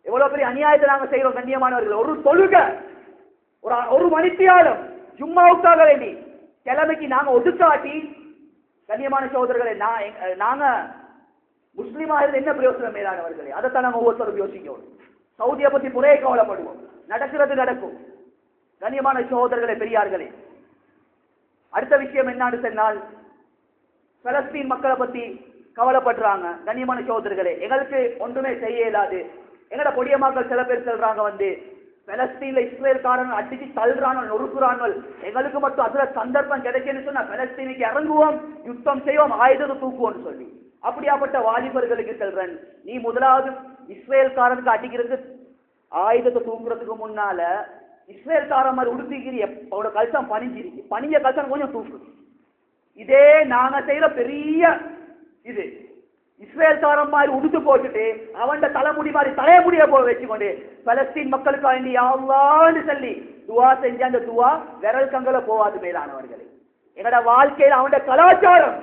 Speaker 1: எவ்வளவு பெரிய அநியாயத்தை நாங்க செய்யறோம் கண்ணியமானவர்கள். ஒரு தொழுகை ஒரு மணித்தியாலம் ஜும்மாவுக்காக வேண்டி கிழமைக்கு நாங்க ஒதுக்காட்டி, கண்ணியமான சகோதரர்களை, நாங்க முஸ்லீமாக இருந்து என்ன பிரயோசனம் மேலானவர்களே? அதைத்தான் நாங்கள் ஒவ்வொருத்தரும் யோசிக்கணும். சவுதியை பத்தி முறையே கவலைப்படுவோம். நடக்கிறது நடக்கும். கண்ணியமான சகோதரர்களே, பெரியார்களே, அடுத்த விஷயம் என்னன்னு சொன்னால், பலஸ்தீன் மக்களை பத்தி கவலைப்படுறாங்க. கண்ணியமான சகோதரர்களே, எங்களுக்கு ஒன்றுமே செய்ய இயலாது. எங்கட பொடிய மக்கள் சில பேர் சொல்றாங்க பலஸ்தீன்ல இஸ்ரேல்காரன் அடிச்சு தள்ளுறான், நொறுக்குறான், எங்களுக்கு மட்டும் அதுல சந்தர்ப்பம் கிடைக்குன்னு சொன்னா பலஸ்தீனுக்கு இறங்குவோம், யுத்தம் செய்வோம், ஆயுதத்தை தூக்குவோம்னு சொல்லி அப்படியாப்பட்ட வாலிபர்களுக்கு சொல்றேன், நீ முதலாவது இஸ்ரேல்காரனுக்கு அடிக்கிறதுக்கு ஆயுதத்தை தூக்குறதுக்கு முன்னால இஸ்ரேல்காரன் மாதிரி உடுத்திக்கிறீ, அவரோட கல்சம் பணிஞ்சிருக்கு, பணிஞ்ச கல்சம் கொஞ்சம் தூக்கு. இதே நாங்க செய்யற பெரிய இது இஸ்ரேல்காரன் மாதிரி உடுத்து போட்டுட்டு அவன் தலைமுடி மாதிரி தலைமுடிய போய் வச்சுக்கொண்டு பலஸ்தீன் மக்களுக்கு வேண்டி யாவான்னு சொல்லி துவா செஞ்சு அந்த துவா விரல் கங்கல போவாது. மேலானவர்களே, எங்கட வாழ்க்கையில அவன் கலாச்சாரம்,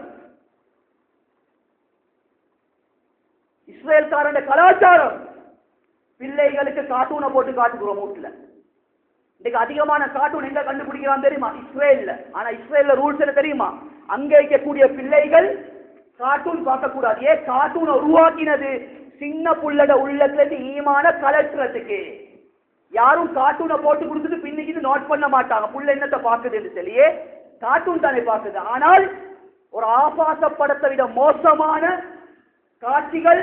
Speaker 1: இஸ்ரேல்காரன் கலாச்சாரம், பிள்ளைகளுக்கு கார்ட்டூனை போட்டு காட்டுகிறோம் வீட்டுல. இன்னைக்கு அதிகமான கார்ட்டூன் எங்க கண்டுபிடிக்கிறான் தெரியுமா? இஸ்ரேல்ல. ஆனா இஸ்ரேல்ல ரூல்ஸ் என்ன தெரியுமா? அங்க இருக்கக்கூடிய பிள்ளைகள் கார்ட்டூன் பார்க்க கூடாது. ஏன்? கார்ட்டூனை உருவாக்கினது சின்ன புள்ளட உள்ளத்துல இருந்து ஈமான கலட்டுறதுக்கு. யாரும் கார்ட்டூனை போட்டு கொடுத்துட்டு பின்னிக்கு நோட் பண்ண மாட்டாங்க புள்ள என்னத்தை பாக்குதுன்னு சொல்லியே, கார்ட்டூன் தானே பாக்குது. ஆனால் ஒரு ஆபாச படத்தை விட மோசமான காட்சிகள்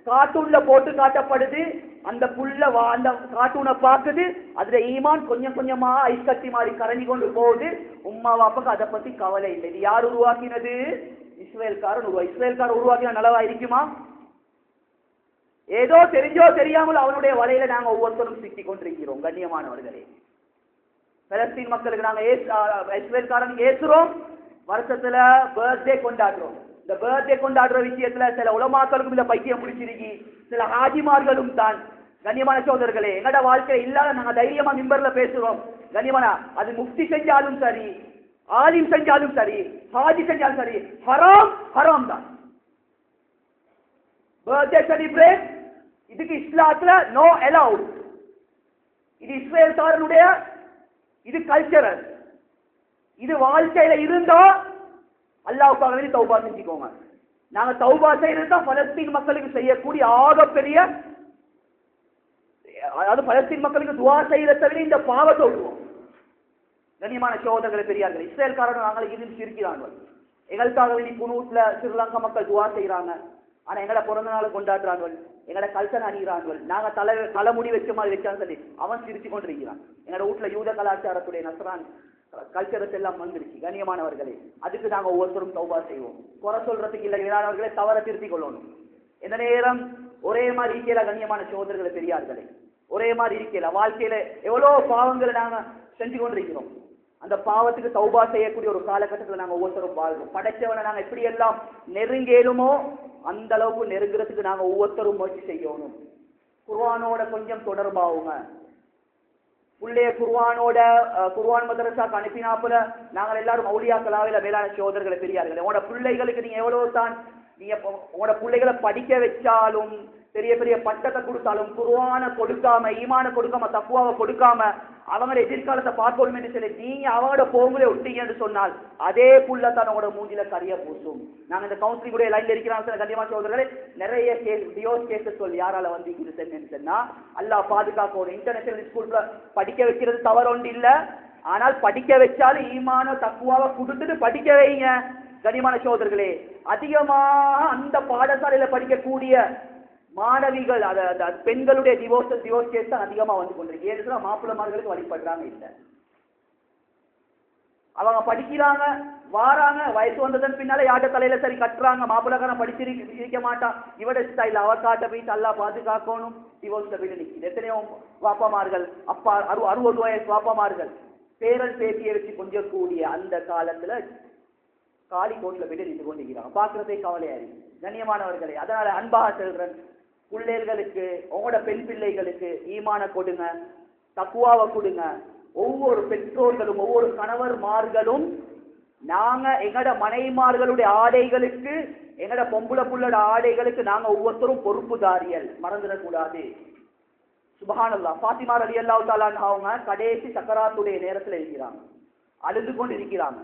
Speaker 1: கார்ட்டூன்ல போட்டு காட்டப்படுது. அந்த புள்ள அந்த கார்ட்டூனை பார்க்குது, அதுல ஈமான் கொஞ்சம் கொஞ்சமா ஐஸ் கட்டி மாதிரி கரைஞ்சி கொண்டு போகுது. உம்மா வாப்பாக்கு அதை பத்தி கவலை இல்லை. இது யார் உருவாக்கினது? இஸ்ரேல்காரன் இஸ்ரேல்காரன் உருவாக்கினா நல்லவா இருக்குமா? ஏதோ தெரிஞ்சோ தெரியாமல் அவனுடைய வலையில நாங்க ஒவ்வொருத்தரும் சிக்கிக் கொண்டிருக்கிறோம். கண்ணியமானவர்களே, பலஸ்தீன் மக்களுக்கு நாங்க இஸ்ரேல்காரன் ஏசுறோம், வருஷத்துல பர்த்டே கொண்டாடுறோம். இந்த பர்த்டே கொண்டாடுற விஷயத்துல சில உலமாக்களுக்கும் இந்த பைத்தியம் பிடிச்சிருக்கு, சில ஹாஜிமார்களும் தான். கண்ணியமான சோதர்களே, எங்கட வாழ்க்கை இல்லாத நாங்க தைரியமா மிம்பர்ல பேசுறோம். கண்ணியமான, அது முஃப்தி செஞ்சாலும் சரி, ஆலிம் செஞ்சாலும் சரி, ஹாஜி செஞ்சாலும் சரி, ஹராம் ஹராம் தான். பர்த்டே செலிப்ரேட் இதுக்கு இஸ்லாத்துல நோ அலௌட். இது இஸ்ரேல்காரனுடைய இது கல்ச்சரல். இது வாழ்க்கையில இருந்தா அல்லாஹ்வுக்காக வேண்டி தௌபா செஞ்சுக்கோங்க. நாங்க தௌபா செய்யறது தான் பலஸ்தீன் மக்களுக்கு செய்யக்கூடிய ஆகப்பெரிய, அதாவது பலஸ்தீன் மக்களுக்கு துவா செய்யறதை விட இந்த பாவத்தை விடுவோம். கண்ணியமான சகோதரர்களை, பெரியார்கள், இஸ்ரேல்காரன் நாங்களுக்கு இருந்து இருக்கிறாங்க. எங்களுக்காக வேண்டி குனூட்ல ஸ்ரீலங்கா மக்கள் துவா செய்யறாங்க. ஆனா எங்கட பிறந்த நாளை கொண்டாடுறாங்க, எங்கட கல்ச்சர் அணிகிறாங்க. நாங்க தலைமுடி வச்ச மாதிரி வச்சான்னு சொல்லி அவன் சிரிச்சு கொண்டு இருக்கிறான். எங்கட வீட்டுல யூத கலாச்சாரத்துடைய நஸ்ரான் கல்ச்சரஸ் எல்லாம் வந்துருச்சு. கண்ணியமானவர்களே, அதுக்கு நாங்க ஒவ்வொருத்தரும் தௌபா செய்வோம். குறை சொல்றதுக்கு இல்லை, மேலானவர்களை தவற திருத்திக் கொள்ளணும். எந்த நேரம் ஒரே மாதிரி இருக்கல. கண்ணியமான சகோதரர்களை, பெரியார்களே, ஒரே மாதிரி இருக்கல. வாழ்க்கையில எவ்வளவு பாவங்களை நாங்க செஞ்சு கொண்டிருக்கிறோம். அந்த பாவத்துக்கு தௌபா செய்யக்கூடிய ஒரு காலகட்டத்தில் நாங்க ஒவ்வொருத்தரும் வாழ்வோம். படைச்சவனை நாங்க எப்படி எல்லாம் நெருங்கேலுமோ அந்த அளவுக்கு நெருங்குறதுக்கு நாங்க ஒவ்வொருத்தரும் முயற்சி செய்யணும். குர்ஆனோட கொஞ்சம் தொடர்பாகுங்க. புள்ளைய குர்ஆனோட குர்ஆன் மதரசாக்கு அனுப்பினாப்புல நாங்கள் எல்லாரும் மௌலியாக்களாவில மேலான சகோதரர்களை, பெரியார்கள், உங்களோட பிள்ளைகளுக்கு நீங்க எவ்வளவு தான் நீங்க உங்களோட பிள்ளைகளை படிக்க வச்சாலும், பெரிய பெரிய பட்டத்தை கொடுத்தாலும், குர்ஆனை கொடுக்காம, ஈமான கொடுக்காம, தக்வாவை கொடுக்காம அவங்களோட எதிர்காலத்தை பார்க்கணும் என்று சொல்லி நீங்க அவங்களோட போங்களே ஒட்டீங்கன்னு சொன்னால் அதே புள்ள தான் உங்களோட மூஞ்சில கரிய பூசும். நாங்க இந்த கவுன்சிலிங் கூட லைன்ல இருக்கிறாங்க. கண்டிப்பாக சகோதரர்களே, நிறைய டிவோர்ஸ் கேசஸ் சொல்லி யாரால வந்து இது சொன்னா அல்லாஹ் பாதுகாக்கணும். இன்டர்நேஷனல் ஸ்கூல்ல படிக்க வைக்கிறது தவறு ஒன்று இல்லை. ஆனால் படிக்க வச்சாலும் ஈமான தக்குவாவை கொடுத்துட்டு படிக்க வைங்க. கனிமான சகோதரர்களே, அதிகமாக அந்த பாடசாலையில படிக்கக்கூடிய மாணவிகள், பெண்களுடைய டிவோர்ஸ் கேஸ் தான் அதிகமா வந்து கொண்டிருக்கு. ஏன்னா மாப்பிள்ளமார்களுக்கு வழிபடுறாங்க இல்லை. அவங்க படிக்கிறாங்க, வாராங்க, வயசு வந்ததன் பின்னால யார்ட்ட தலையில சரி கட்டுறாங்க. மாப்பிள்ளக்காரன் படிச்சிருக்க மாட்டான், இவட ஸ்டைல் அவ காட்ட போய் நல்லா பாதுகாக்கணும். டிவோர்ஸ்ல போய் நிற்குது. எத்தனையோ வாப்பமார்கள், அப்பா 60 வயசு வாப்பமார்கள் பேரன் பேத்தியை வச்சு கொஞ்சக்கூடிய அந்த காலத்துல காலி கோட்ல போயிட்டு நின்று கொண்டிருக்கிறாங்க. பாக்குறதே கவலையா இருக்கு. கண்ணியமானவர்களே, அதனால அன்பாக செல்றேன், பிள்ளைகளுக்கு, உங்களோட பெண் பிள்ளைகளுக்கு ஈமான கொடுங்க, தக்குவாவை கொடுங்க. ஒவ்வொரு பெற்றோர்களும், ஒவ்வொரு கணவர்மார்களும் நாங்க எங்கட மனைமார்களுடைய ஆடைகளுக்கு, எங்கட பொம்புல புள்ளோட ஆடைகளுக்கு நாங்க ஒவ்வொருத்தரும் பொறுப்புதாரியல், மறந்துடக்கூடாது. சுப்ஹானல்லாஹ். ஃபாத்திமா ரலியல்லாஹு தஆலா அவங்க கடைசி சக்கராத்துடைய நேரத்துல இருக்கிறாங்க, அழுது கொண்டு இருக்கிறாங்க.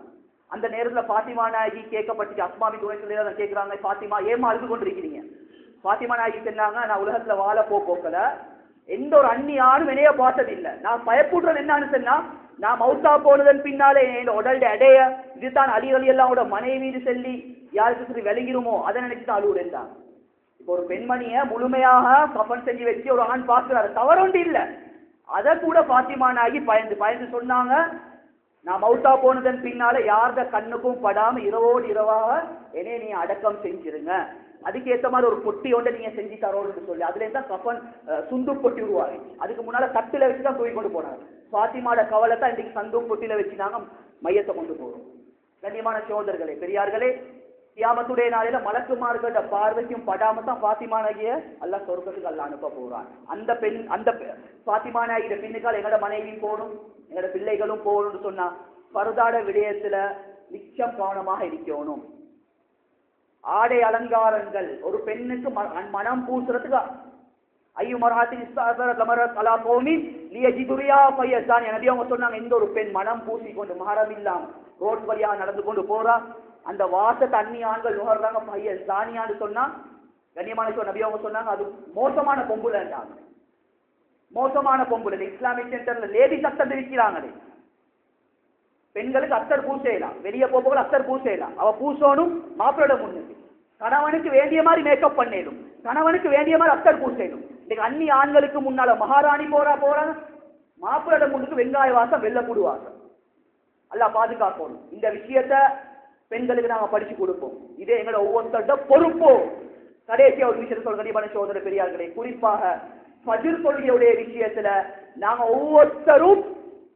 Speaker 1: அந்த நேரத்துல ஃபாத்திமா நாயகி கேட்கப்பட்டு அஸ்மா பின் உமைஸ் கேட்கிறாங்க, ஃபாத்திமா ஏமா அழுது கொண்டு இருக்கிறீங்க? பாத்திமா நாயகி சொன்னாங்க, நான் உலகத்துல வாழ போக்கல எந்த ஒரு அந்நிய ஆணும் என்னைய பார்த்ததில்லை. நான் பயப்படுறது என்னன்னு சொன்னா, நான் மௌத்தா போனதன் பின்னாலே என் உடல் அடைய இதுதான் அலி எல்லாம் மனைவி சொல்லி யாருக்கு சரி விளங்கிருமோ அதை நினைச்சுட்டு அழுவுறேன் தான். இப்போ ஒரு பெண்மணிய முழுமையாக கஃன் செஞ்சு வச்சு ஒரு ஆண் பார்க்கிறாரு, தவறொண்டு இல்லை. அதை கூட பாத்திமா நாயகி பயந்து சொன்னாங்க, நான் மௌத்தா போனதன் பின்னால யார்த கண்ணுக்கும் படாம இரவோடு இரவாக என்னைய நீ அடக்கம் செஞ்சிருங்க, அதுக்கு ஏற்ற மாதிரி ஒரு பொட்டி ஒன்றை நீங்க செஞ்சு தரோன்னு சொல்லி அதுல இருந்தா கஃன் சுண்டு பொட்டி உருவாகி அதுக்கு முன்னால தட்டுல வச்சுதான் தூக்கி கொண்டு போனாங்க. பாத்திமாட கவலை தான் இன்னைக்கு சந்து பொட்டியில வச்சு நாங்க மையத்தை கொண்டு போறோம். கண்ணியமான சகோதரர்களே, பெரியார்களே, கியாமத்துடைய நாளையில மலக்குமார்களோட பார்வைக்கும் படாம தான் பாத்திமா நாயகிய அல்லாஹ் சொர்க்கத்துக்கு அல்லாஹ் அனுப்ப போறான். அந்த பாத்திமா நாயகிய பின்னுக்கால் எங்களோட மனைவியும் போகணும், எங்களோட பிள்ளைகளும் போகணும்னு சொன்னா பருதாட விடயத்துல மிச்சம் கவனமாக இருக்கணும். ஆடை அலங்காரங்கள் ஒரு பெண்ணுக்கு மனம் பூசுறதுக்கு சொன்னாங்க, எந்த ஒரு பெண் மனம் பூசி கொண்டு மஹரம் இல்லாம ரோட் வழியா நடந்து கொண்டு போறா, அந்த வாசத்தை அந்நிய ஆண்கள் நுகர்றாங்க பையன் தானியான்னு சொன்னா கண்ணியமான நபி அவங்க சொன்னாங்க, அது மோசமான பொம்புலன்றாங்க. மோசமான பொம்புல இஸ்லாமிக் சென்டர்ல லேடிஸ் அத்தர் இருக்கிறாங்களே, பெண்களுக்கு அத்தர் பூசையலாம், வெளியே போக அத்தர் பூசையலாம், அவ பூசணும் மாப்பிளோட முன்னுக்கு. கணவனுக்கு வேண்டிய மாதிரி மேக்கப் பண்ணிடும், கணவனுக்கு வேண்டிய மாதிரி அத்தர் பூசைடும். இன்னைக்கு அந்நிய ஆண்களுக்கு முன்னால மகாராணி போறாங்க, மாப்பிளோட முன்னுக்கு வெங்காய வாசம் வெள்ளப்பூடு வாசம். அல்லாஹ் பாதுகாக்கணும். இந்த விஷயத்த பெண்களுக்கு நாங்க படிச்சு கொடுப்போம். இதே எங்களோட ஒவ்வொருத்தரோட பொறுப்போ. கடைசியா ஒரு விஷயத்த சொல்ற கண்டிப்பான சோதர பெரியார்களே, குறிப்பாக ஃபஜ்ர் தொழுகையுடைய விஷயத்துல நாங்க ஒவ்வொருத்தரும்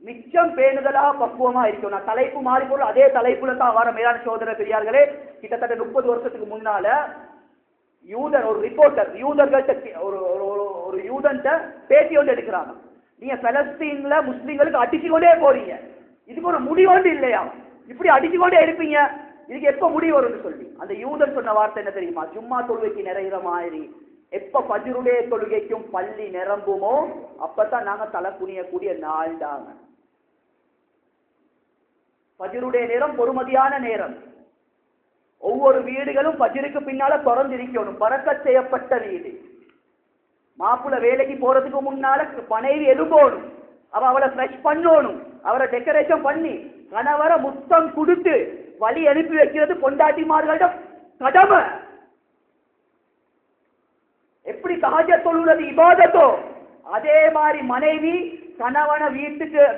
Speaker 1: மிச்சம் பேணுதலாக பக்குவமா இருக்கும். நான் தலைப்பு மாறி போல அதே தலைப்புல தான் வர மேலான சோதர பெரியார்களே, கிட்டத்தட்ட 30 வருஷத்துக்கு முன்னால யூதர் ஒரு ரிப்போர்ட்டர் யூதர்கள்ட்ட ஒரு யூதன்ட்ட பேட்டி ஒன்று எடுக்கிறாங்க, நீங்க பலஸ்தீன்ல முஸ்லிம்களுக்கு அடிச்சு கொண்டே போறீங்க, இதுக்கு ஒரு முடிவு ஒன்று இல்லையா, இப்படி அடிச்சு கொண்டே இருப்பீங்க, இதுக்கு எப்ப முடிவு வரும்னு சொல்லி அந்த யூதன் சொன்ன வார்த்தை என்ன தெரியுமா, ஜும்மா தொழுகைக்கு நிறைகிற மாதிரி எப்ப ஃபஜ்ருடைய தொழுகைக்கும் பள்ளி நிரம்புமோ அப்பதான் நாங்க தலை குனியக்கூடிய நாள் தாங்க. ஃபஜ்ருடைய நேரம் பொறுமதியான நேரம். ஒவ்வொரு வீடுகளும் ஃபஜ்ருக்கு பின்னால திறந்திருக்கணும், பரக்கத் செய்யப்பட்ட வீடு. மாப்பிள்ள வேலைக்கு போறதுக்கு முன்னால மனைவி எழுப்பணும், அவளை ஃப்ரெஷ் பண்ணணும், அவரை டெக்கரேஷன் பண்ணி கணவரை முத்தம் கொடுத்து வழி அனுப்பி வைக்கிறது பொண்டாட்டிமார்களிடம் கடமை. எப்படி தஹஜ்ஜத் தொழுவது இபாதத்தோ அதே மாதிரி மனைவி கணவனை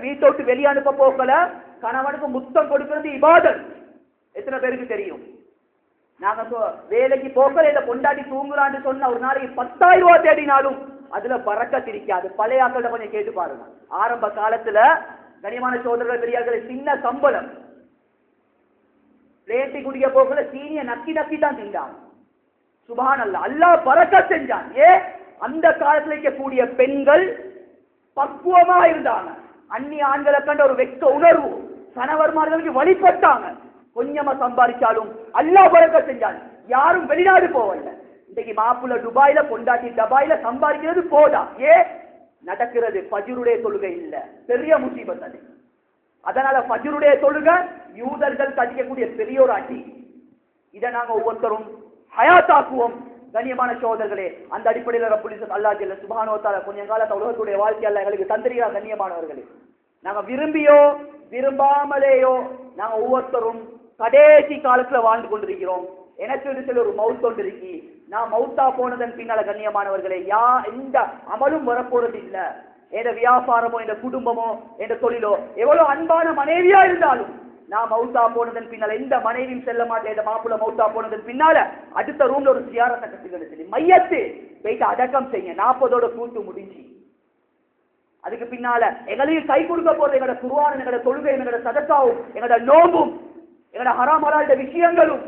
Speaker 1: வீட்டோட்டு வெளியே அனுப்ப போகல, கணவனுக்கு முத்தம் கொடுக்கிறது இபாதத். எத்தனை பேருக்கு தெரியும்? நாங்க வேலைக்கு போகல இல்ல பொண்டாட்டி தூங்குறான்னு சொன்ன ஒரு நாளைக்கு 10,000 ரூபாய் தேடினாலும் அதுல பறக்கத் இருக்காது. பழைய ஆட்கள கொஞ்சம் கேட்டு பாருங்க. ஆரம்ப காலத்துல கனிமான சோதரர்கள் பெரியார்கள் சின்ன சம்பளம், பிளேட்டி குடிக்க போகல சீனிய நக்கி தான் திண்டாங்க. சுப்ஹானல்லாஹ், அல்லாஹ் பரக்கத் செஞ்சான். அந்த காலத்துல இருக்கக்கூடிய பெண்கள் பக்குவமா இருந்தாங்க. அந்நிய ஆண்களை கண்ட ஒரு வெட்க உணர்வு, கணவர்மார்களுக்கு வழிபட்டாங்க. கொஞ்சமா சம்பாதிச்சாலும் அல்லாஹ் பரக்கத் செஞ்சான். யாரும் வெளிநாடு போவல. இன்னைக்கு மாப்பிள்ள துபாயில பொண்டாட்டி டபாயில சம்பாதிக்கிறது போதா, நடக்கிறது ஃபஜ்ருடைய தொழுகை இல்ல, பெரிய முசீபத் அது. அதனால ஃபஜ்ருடைய தொழுகை யூதர்கள் கடிக்கக்கூடிய பெரிய ஒரு அடி. இதை நாங்க ஒவ்வொருத்தரும் ஹயாத்தாக்குவோம். கண்ணியமான சகோதரர்களே, அந்த அடிப்படையில் ரப்புல் இஸ்ஸத் அல்லாஹ் ஜல்ல சுப்ஹானஹு வ தஆலா கொஞ்ச காலத்துல உலகத்துடைய வாழ்க்கை அல்லாஹ் எங்களுக்கு தந்திரியா. கண்ணியமானவர்களே, நாங்க விரும்பியோ விரும்பாமலேயோ நாங்க ஒவ்வொருத்தரும் கடைசி காலத்துல வாழ்ந்து கொண்டிருக்கிறோம். எனக்கு சில ஒரு மவுத் ஒன்று இருக்கி, நான் மவுத்தா போனதன் பின்னால கண்ணியமானவர்களே எந்த அமலும் வரப்போறது இல்ல. எந்த வியாபாரமோ எந்த குடும்பமோ எந்த தொழிலோ எவ்வளவு அன்பான மனைவியா இருந்தாலும் நான் மவுத்தா போனதன் பின்னால எந்த மனைவியும் செல்ல மாட்டேன். இந்த மாப்பிள்ள மவுத்தா போனதன் பின்னால அடுத்த ரூம்ல ஒரு சியாரத்தை கட்டுகிறது, மையத்து போயிட்டு அடக்கம் செய்ய 40ஓட கூட்டு முடிஞ்சு. அதுக்கு பின்னால எங்களுக்கு கை கொடுக்க போறது எங்களோட குர்ஆன், எங்களோட தொழுகை, எங்களோட சதக்காவும், எங்களோட நோம்பும், எங்களோட ஹராம் ஹலால்ட விஷயங்களும்,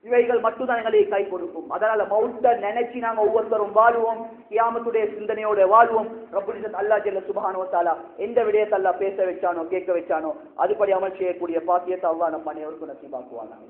Speaker 1: இவைகள் மட்டும்தான் எங்களுக்கு கை கொடுக்கும். அதனால மௌத்த நினைச்சு நாங்க ஒவ்வொருத்தரும் வாழ்வோம், கியாமத்துடைய சிந்தனையோட வாழ்வோம். ரப்புல் இஸ்ஸத் அல்லாஹ் ஜல்ல சுப்ஹானஹு வ தஆலா எந்த விடயத்தை அல்லாஹ் பேச வச்சானோ கேட்க வச்சானோ அதுபடி அமல் செய்யக்கூடிய பாக்கியத்தை அல்லாஹ் நம்ம அனைவருக்கும் நசீபாக்குவானாக.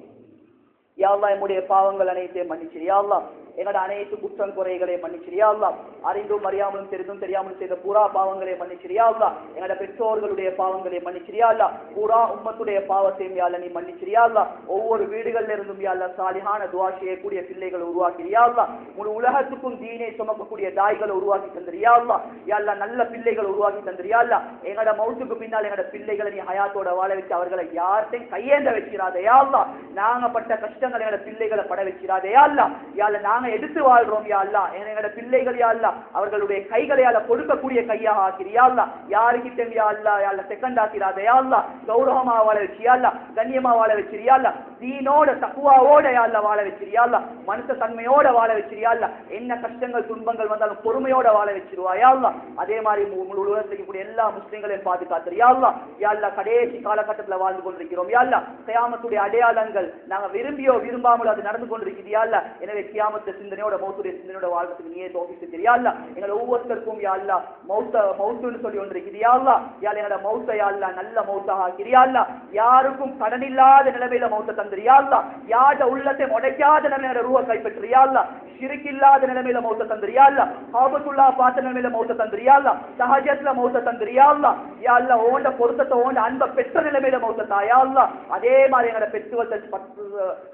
Speaker 1: யா அல்லாஹ், நம்முடைய பாவங்கள் அனைத்தையும் மன்னிச்சிரு. யா அல்லாஹ், எங்களோட அனைத்து குற்றம் குறைகளை மன்னிச்சிரியா அல்லா, அறிந்தும் அறியாமலும் தெரிந்தும் தெரியாமலும் செய்த பூரா பாவங்களை மன்னிச்சிரியா அல்லா, எங்களோட பெற்றோர்களுடைய பாவங்களை மன்னிச்சிரியா அல்லா, பூரா உம்மத்துடைய பாவத்தையும் யா அல்லா நீ மன்னிச்சிரியா அல்லா, ஒவ்வொரு வீடுகள்ல இருந்தும் யா அல்லா சாலிஹான துஆ செய்யக்கூடிய பிள்ளைகளை உருவாக்கிறியா அல்லா, முழு உலகத்துக்கும் தீனை சுமக்கக்கூடிய தாய்களை உருவாக்கி தந்திரியா அல்லா, யா அல்லா நல்ல பிள்ளைகளை உருவாக்கி தந்திரியா அல்லா, எங்களோட மௌத்துக்கு பின்னால் எங்களோட பிள்ளைகளை நீ ஹயாத்தோட வாழ வச்சு அவர்களை யார்ட்டையும் கையேந்த வச்சிடாதையா அல்லா, நாங்க பட்ட கஷ்டங்களை எங்களோட பிள்ளைகளை பட வச்சிடாதையா அல்லா, யா அல்லா நாங்க எடுத்து வாழ்றோம் யா அல்லா, எங்களோட பிள்ளைகள் யா அல்லா அவர்களுடைய கைகளையால கொடுக்கக்கூடிய கையாக ஆக்கிறியா அல்லா, யாருக்கிட்ட யா அல்லா யா அல்லா செகண்ட் ஆக்கிடாதையா அல்லா, கௌரவமா வாழ வச்சியா அல்லா, கண்ணியமா வாழ வச்சிரியா அல்லா, தீனோட தக்குவாவோட யா அல்லா வாழ வச்சிரியா அல்லா, மனுஷ தன்மையோட வாழ வச்சிரியா அல்லா, என்ன கஷ்டங்கள் துன்பங்கள் வந்தாலும் பொறுமையோட வாழ வச்சிருவாயா அல்லா, அதே மாதிரி முழு உலகத்துக்கு கூடிய எல்லா முஸ்லிம்களையும் பாதுகாத்துறியா அல்லா, யா அல்லா கடைசி காலகட்டத்தில் வாழ்ந்து கொண்டிருக்கிறோம் யா அல்லா, கியாமத்துடைய அடையாளங்கள் நாங்க விரும்பியோ விரும்பாமலோ அது நடந்து கொண்டிருக்கிறதா அல்லா, எனவே கியாமத்து சிந்தனையோட மௌத்துடைய சிந்தனையோட வாழ்றதுக்கு நீயே தௌஃபீக் செய்தியா அல்லா, எங்களை ஒவ்வொருத்தருக்கும் யா அல்லா மௌத்துன்னு சொல்லி ஒன்றிருக்கிறதா அல்லா, யா எங்களோட மௌத்தை யா அல்லா நல்ல மௌத்தாக ஆக்கிறியா அல்லா, யாருக்கும் கடன் இல்லாத நிலைமையில மௌத்த தந்திரியா அல்லா, யாட உள்ளத்தை உடைக்காத நிலைமையில ரூஹ கைப்பற்றியா அல்லா, ஷிர்க் இல்லாத நிலைமையில மௌத்த தந்திரியா அல்லா, காபத்துல்லாஹ் பார்த்த நிலைமையில மௌத்த தந்திரியா அல்லா, தஹஜ்ஜத்ல மௌத்த தந்திரியா அல்லா, யா அல்லா ஓண்ட பொருத்தத்தை ஓண்ட அன்பை பெற்ற நிலைமையில மௌத்த தாயா அல்லா, அதே மாதிரி எங்களோட பெற்றோர்கள்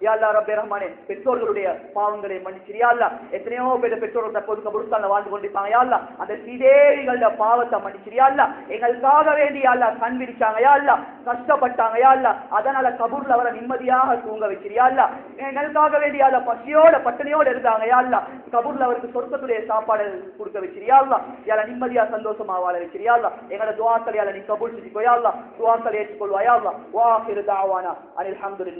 Speaker 1: யா அல்லா ரப்பே ரஹ்மானே பெற்றோர்களுடைய பாவங்களை மன்னிச்சிரியா அல்லா, எத்தனையோ பேர் பெற்றோர்கள் தற்போது கபூர்ஸ்தான்ல வாழ்ந்து கொண்டிருப்பாங்க யா அல்லா, அந்த சீதேவிகளோட பாவத்தை மன்னிச்சிரியா அல்லா, எங்களுக்காக வேண்டி யா அல்லா கண் விரிச்சாங்க யா அல்லா, கஷ்டப்பட்டாங்க யா அல்லா, அதனால கபூர்ல அவரை நிம்மதியாக தூங்க வச்சிரியா அல்லா, எங்களுக்காக வேண்டி யா அல்லா பசியோட பட்டனையோட இருந்தாங்க யா அல்லா, கபூர்ல அவருக்கு சொர்க்கத்துடைய சாப்பாடு கொடுக்க வச்சிரியா அல்லா, யா அல்லா நிம்மதியா சந்தோஷமா வாழ வச்சிரியா அல்லா, எங்களோட துஆக்களை யா அல்லா நீ கபூல் செஞ்சுக்கோ யா அல்லா, துஆக்களை ஏற்றுக்கொள்வாயா அல்லா, வா ஆகிரு தஅவானா அனில் ஹம்துலில்லாஹ்.